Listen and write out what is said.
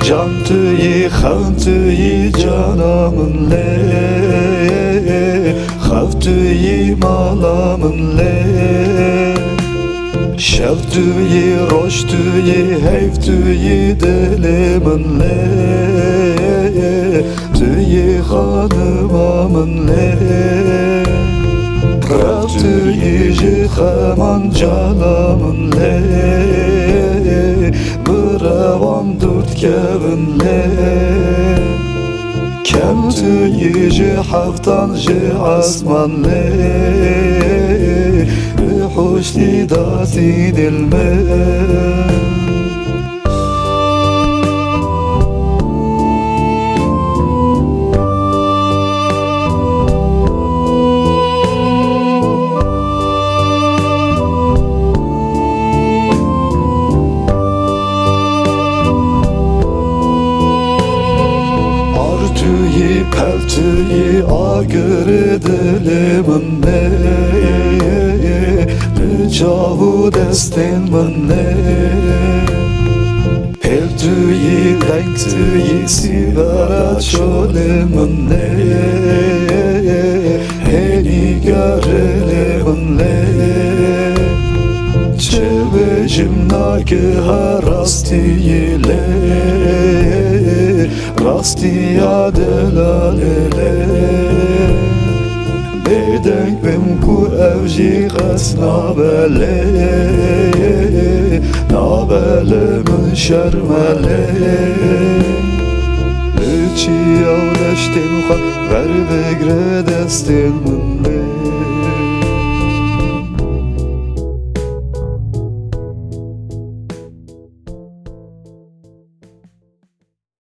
Can tüyü, kan tüyü canamın le, Xavf tüyü malamın le, Şev tüyü, roş tüyü, heyv tüyü dilimin le, Tüyü hanımamın le, Xavf tüyü jixaman canamın le, Bıravan dört kevinle, Kem tüyü jihaftan jihasman le, Hoşli dati dilme. Artıyı peltüyü agır dilimin ne, Cavu destin minne, Peltüyü denktüyü sigara çölümün ne, Heni görelimin ne, Çevecim nagıha rastiyle, Rastiya delalele, Bedeng bim ku evji qas nabele, Nabele min şermele, Lüçi avleştin xan ver begre destin minne.